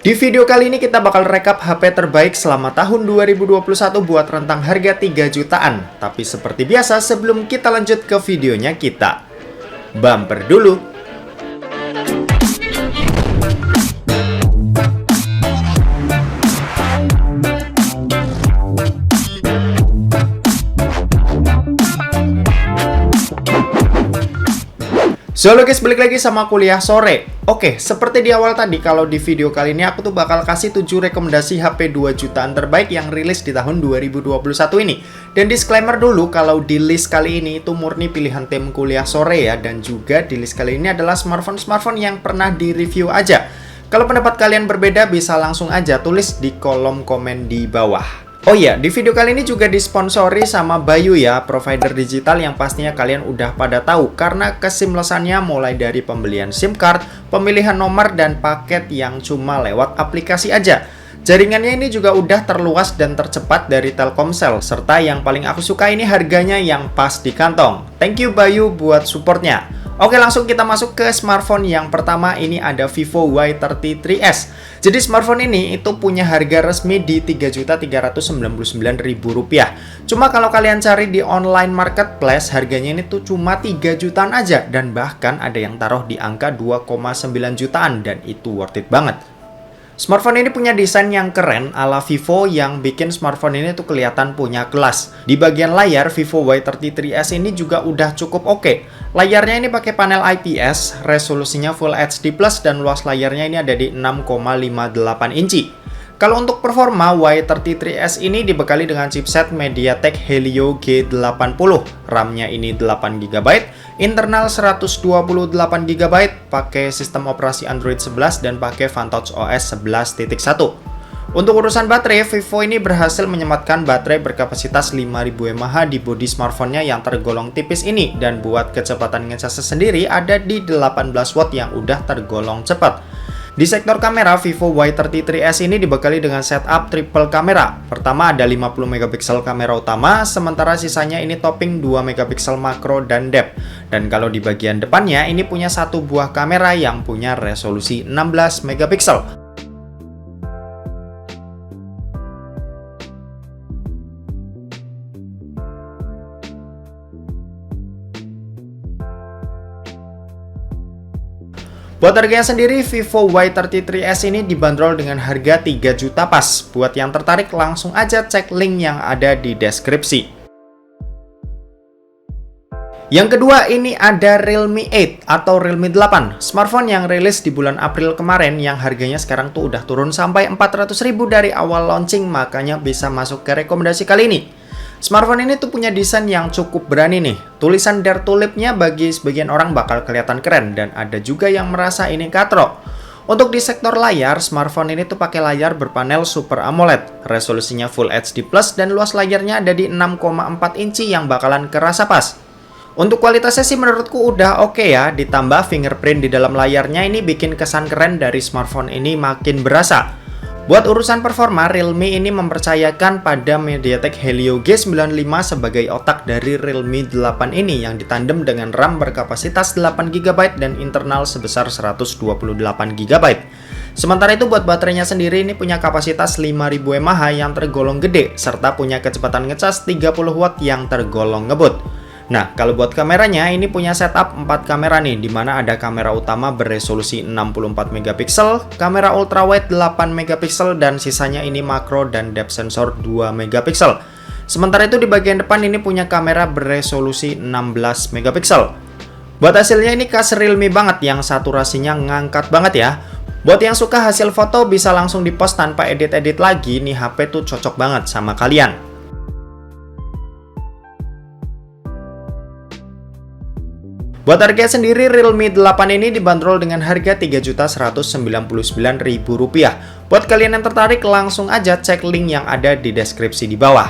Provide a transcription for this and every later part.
Di video kali ini kita bakal rekap HP terbaik selama tahun 2021 buat rentang harga 3 jutaan. Tapi seperti biasa, sebelum kita lanjut ke videonya, kita bumper dulu. So halo guys, balik lagi sama kuliah sore. Oke, seperti di awal tadi, kalau di video kali ini aku tuh bakal kasih 7 rekomendasi HP 2 jutaan terbaik yang rilis di tahun 2021 ini. Dan disclaimer dulu, kalau di list kali ini itu murni pilihan tim kuliah sore ya. Dan juga di list kali ini adalah smartphone-smartphone yang pernah di-review aja. Kalau pendapat kalian berbeda, bisa langsung aja tulis di kolom komen di bawah. Oh iya, di video kali ini juga disponsori sama Bayu ya, provider digital yang pastinya kalian udah pada tahu karena kesimlesannya mulai dari pembelian SIM card, pemilihan nomor, dan paket yang cuma lewat aplikasi aja. Jaringannya ini juga udah terluas dan tercepat dari Telkomsel, serta yang paling aku suka ini harganya yang pas di kantong. Thank you Bayu buat supportnya. Oke, langsung kita masuk ke smartphone yang pertama. Ini ada Vivo Y33s. Jadi smartphone ini itu punya harga resmi di Rp3.399.000. Cuma kalau kalian cari di online marketplace, harganya ini tuh cuma 3 jutaan aja. Dan bahkan ada yang taruh di angka 2,9 jutaan dan itu worth it banget. Smartphone ini punya desain yang keren ala Vivo yang bikin smartphone ini tuh kelihatan punya kelas. Di bagian layar, Vivo Y33s ini juga udah cukup oke. Layarnya ini pakai panel IPS, resolusinya Full HD+, dan luas layarnya ini ada di 6,58 inci. Kalau untuk performa, Y33s ini dibekali dengan chipset MediaTek Helio G80. RAM-nya ini 8GB, internal 128GB, pakai sistem operasi Android 11 dan pakai Vantage OS 11.1. Untuk urusan baterai, Vivo ini berhasil menyematkan baterai berkapasitas 5000 mAh di bodi smartphone-nya yang tergolong tipis ini, dan buat kecepatan ngecasnya sendiri ada di 18 watt yang udah tergolong cepat. Di sektor kamera, Vivo Y33s ini dibekali dengan setup triple kamera. Pertama ada 50MP kamera utama, sementara sisanya ini topping 2MP makro dan depth. Dan kalau di bagian depannya ini punya satu buah kamera yang punya resolusi 16MP. Buat harganya sendiri, Vivo Y33s ini dibanderol dengan harga 3 juta pas. Buat yang tertarik, langsung aja cek link yang ada di deskripsi. Yang kedua, ini ada Realme 8 atau Realme 8. Smartphone yang rilis di bulan April kemarin yang harganya sekarang tuh udah turun sampai 400.000 dari awal launching, makanya bisa masuk ke rekomendasi kali ini. Smartphone ini tuh punya desain yang cukup berani nih. Tulisan Dare to Live-nya bagi sebagian orang bakal kelihatan keren, dan ada juga yang merasa ini katro. Untuk di sektor layar, smartphone ini tuh pakai layar berpanel Super AMOLED. Resolusinya Full HD+, dan luas layarnya ada di 6,4 inci yang bakalan kerasa pas. Untuk kualitasnya sih menurutku udah oke ya, ditambah fingerprint di dalam layarnya ini bikin kesan keren dari smartphone ini makin berasa. Buat urusan performa, Realme ini mempercayakan pada MediaTek Helio G95 sebagai otak dari Realme 8 ini yang ditandem dengan RAM berkapasitas 8GB dan internal sebesar 128GB. Sementara itu buat baterainya sendiri ini punya kapasitas 5000 mAh yang tergolong gede, serta punya kecepatan ngecas 30W yang tergolong ngebut. Nah, kalau buat kameranya ini punya setup 4 kamera nih, dimana ada kamera utama beresolusi 64MP, kamera ultrawide 8MP, dan sisanya ini makro dan depth sensor 2MP. Sementara itu di bagian depan ini punya kamera beresolusi 16MP. Buat hasilnya ini khas Realme banget, yang saturasinya ngangkat banget ya. Buat yang suka hasil foto bisa langsung dipost tanpa edit-edit lagi, nih HP tuh cocok banget sama kalian. Buat harga sendiri, Realme 8 ini dibanderol dengan harga Rp3.199.000. Buat kalian yang tertarik, langsung aja cek link yang ada di deskripsi di bawah.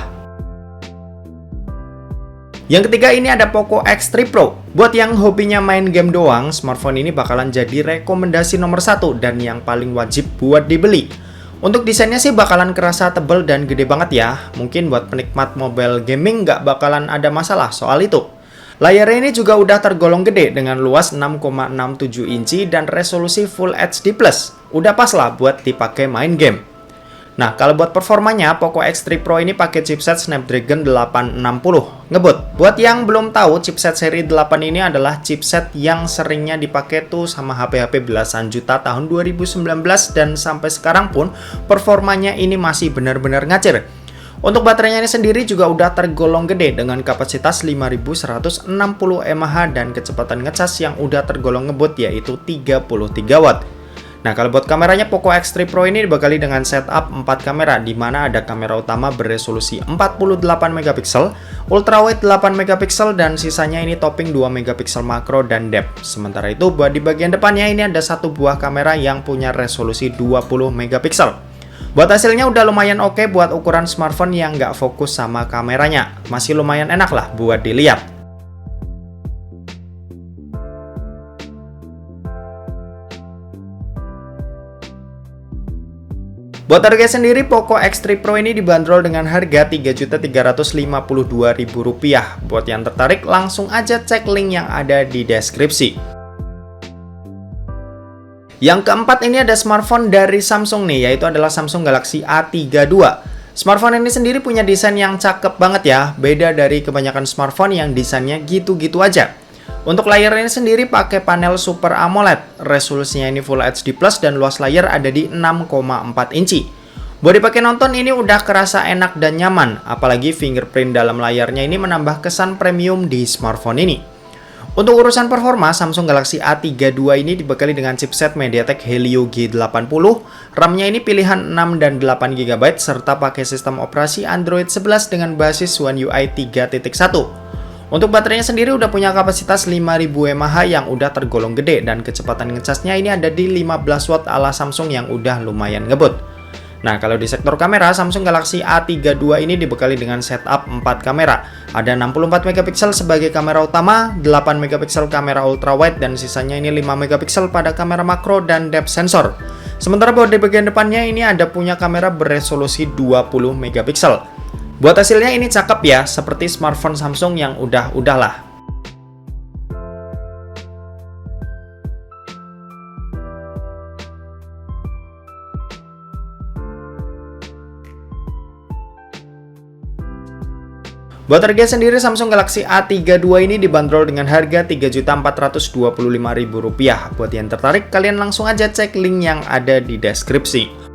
Yang ketiga, ini ada Poco X3 Pro. Buat yang hobinya main game doang, smartphone ini bakalan jadi rekomendasi nomor 1 dan yang paling wajib buat dibeli. Untuk desainnya sih bakalan kerasa tebel dan gede banget ya. Mungkin buat penikmat mobile gaming nggak bakalan ada masalah soal itu. Layarnya ini juga udah tergolong gede dengan luas 6,67 inci dan resolusi Full HD+. Udah pas lah buat dipakai main game. Nah, kalau buat performanya, Poco X3 Pro ini pakai chipset Snapdragon 860. Ngebut. Buat yang belum tahu, chipset seri 8 ini adalah chipset yang seringnya dipakai tuh sama HP-HP belasan juta tahun 2019 dan sampai sekarang pun performanya ini masih benar-benar ngacir. Untuk baterainya ini sendiri juga udah tergolong gede dengan kapasitas 5160 mAh dan kecepatan ngecas yang udah tergolong ngebut yaitu 33 Watt. Nah, kalau buat kameranya Poco X3 Pro ini dibekali dengan setup 4 kamera di mana ada kamera utama beresolusi 48 megapiksel, ultrawide 8 megapiksel dan sisanya ini topping 2 megapiksel makro dan depth. Sementara itu buat di bagian depannya ini ada satu buah kamera yang punya resolusi 20 megapiksel. Buat hasilnya udah lumayan oke buat ukuran smartphone yang nggak fokus sama kameranya. Masih lumayan enak lah buat dilihat. Buat harga sendiri, Poco X3 Pro ini dibanderol dengan harga Rp3.352.000. Buat yang tertarik, langsung aja cek link yang ada di deskripsi. Yang keempat ini ada smartphone dari Samsung nih, yaitu adalah Samsung Galaxy A32. Smartphone ini sendiri punya desain yang cakep banget ya, beda dari kebanyakan smartphone yang desainnya gitu-gitu aja. Untuk layarnya sendiri pakai panel Super AMOLED, resolusinya ini Full HD+, dan luas layar ada di 6,4 inci. Buat dipakai nonton ini udah kerasa enak dan nyaman, apalagi fingerprint dalam layarnya ini menambah kesan premium di smartphone ini. Untuk urusan performa, Samsung Galaxy A32 ini dibekali dengan chipset MediaTek Helio G80, RAM-nya ini pilihan 6 dan 8 GB, serta pakai sistem operasi Android 11 dengan basis One UI 3.1. Untuk baterainya sendiri udah punya kapasitas 5000 mAh yang udah tergolong gede dan kecepatan ngecasnya ini ada di 15 Watt ala Samsung yang udah lumayan ngebut. Nah, kalau di sektor kamera, Samsung Galaxy A32 ini dibekali dengan setup 4 kamera. Ada 64 megapiksel sebagai kamera utama, 8 megapiksel kamera ultrawide dan sisanya ini 5 megapiksel pada kamera makro dan depth sensor. Sementara buat di bagian depannya ini ada punya kamera beresolusi 20 megapiksel. Buat hasilnya ini cakep ya, seperti smartphone Samsung yang udah-udahlah. Buat harga sendiri, Samsung Galaxy A32 ini dibanderol dengan harga Rp3.425.000. Buat yang tertarik, kalian langsung aja cek link yang ada di deskripsi.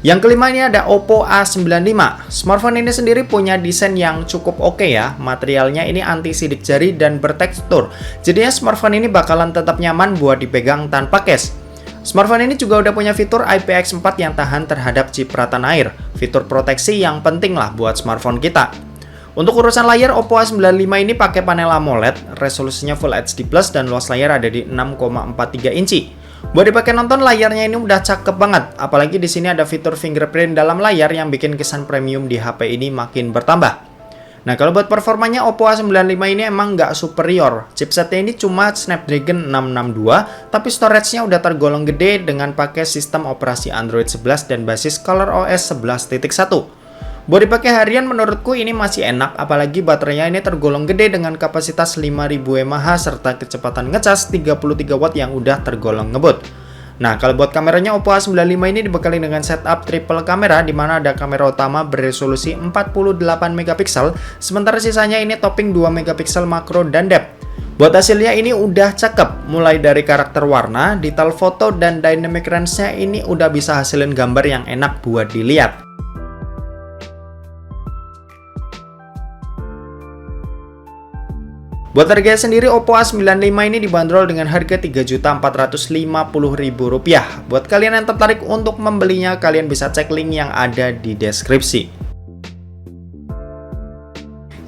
Yang kelima ini ada Oppo A95. Smartphone ini sendiri punya desain yang cukup oke ya. Materialnya ini anti sidik jari dan bertekstur. Jadinya smartphone ini bakalan tetap nyaman buat dipegang tanpa case. Smartphone ini juga udah punya fitur IPX4 yang tahan terhadap cipratan air. Fitur proteksi yang penting lah buat smartphone kita. Untuk urusan layar, Oppo A95 ini pakai panel AMOLED, resolusinya Full HD+, dan luas layar ada di 6,43 inci. Buat dipakai nonton, layarnya ini udah cakep banget, apalagi di sini ada fitur fingerprint dalam layar yang bikin kesan premium di HP ini makin bertambah. Nah, kalau buat performanya, Oppo A95 ini emang nggak superior. Chipsetnya ini cuma Snapdragon 662, tapi storage-nya udah tergolong gede dengan pakai sistem operasi Android 11 dan basis ColorOS 11.1. Buat dipakai harian menurutku ini masih enak, apalagi baterainya ini tergolong gede dengan kapasitas 5000 mAh serta kecepatan ngecas 33 Watt yang udah tergolong ngebut. Nah, kalau buat kameranya, Oppo A95 ini dibekali dengan setup triple kamera di mana ada kamera utama beresolusi 48 megapiksel, sementara sisanya ini topping 2 megapiksel makro dan depth. Buat hasilnya ini udah cakep, mulai dari karakter warna, detail foto, dan dynamic range-nya ini udah bisa hasilin gambar yang enak buat dilihat. Buat harga sendiri, Oppo A95 ini dibanderol dengan harga Rp3.450.000. Buat kalian yang tertarik untuk membelinya, kalian bisa cek link yang ada di deskripsi.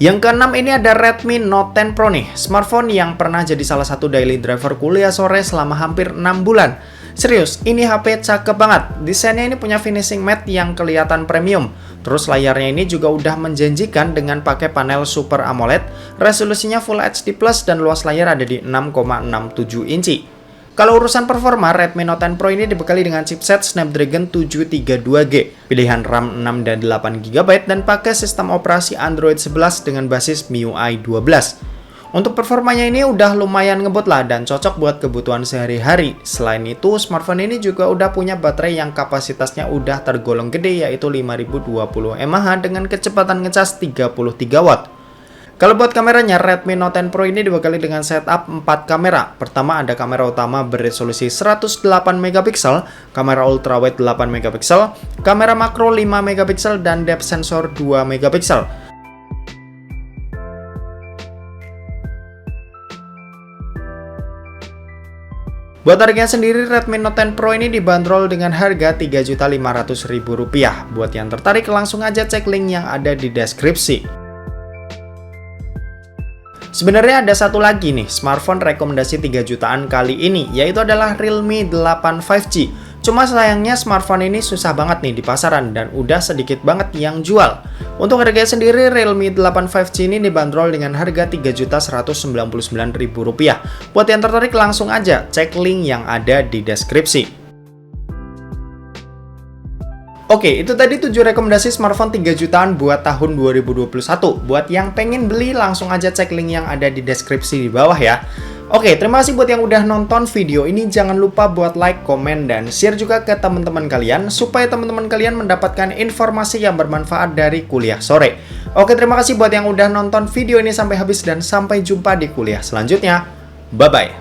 Yang keenam ini ada Redmi Note 10 Pro nih, smartphone yang pernah jadi salah satu daily driver kuliah sore selama hampir 6 bulan. Serius, ini HP cakep banget. Desainnya ini punya finishing matte yang kelihatan premium. Terus layarnya ini juga udah menjanjikan dengan pakai panel Super AMOLED, resolusinya Full HD+, dan luas layar ada di 6,67 inci. Kalau urusan performa, Redmi Note 10 Pro ini dibekali dengan chipset Snapdragon 732G, pilihan RAM 6 dan 8GB, dan pakai sistem operasi Android 11 dengan basis MIUI 12. Untuk performanya ini udah lumayan ngebut lah dan cocok buat kebutuhan sehari-hari. Selain itu, smartphone ini juga udah punya baterai yang kapasitasnya udah tergolong gede, yaitu 5020 mAh dengan kecepatan ngecas 33 Watt. Kalau buat kameranya, Redmi Note 10 Pro ini dibekali dengan setup 4 kamera. Pertama ada kamera utama beresolusi 108MP, kamera ultrawide 8MP, kamera makro 5MP, dan depth sensor 2MP. Buat harganya sendiri, Redmi Note 10 Pro ini dibanderol dengan harga Rp3.500.000. Buat yang tertarik, langsung aja cek link yang ada di deskripsi. Sebenarnya ada satu lagi nih, smartphone rekomendasi 3 jutaan kali ini, yaitu adalah Realme 8 5G. Cuma sayangnya smartphone ini susah banget nih di pasaran dan udah sedikit banget yang jual. Untuk harganya sendiri, Realme 8 5G ini dibanderol dengan harga Rp3.199.000. Buat yang tertarik langsung aja cek link yang ada di deskripsi. Oke, itu tadi 7 rekomendasi smartphone 3 jutaan buat tahun 2021. Buat yang pengen beli, langsung aja cek link yang ada di deskripsi di bawah ya. Oke, terima kasih buat yang udah nonton video ini. Jangan lupa buat like, komen, dan share juga ke teman-teman kalian, supaya teman-teman kalian mendapatkan informasi yang bermanfaat dari kuliah sore. Oke, terima kasih buat yang udah nonton video ini sampai habis, dan sampai jumpa di kuliah selanjutnya. Bye-bye.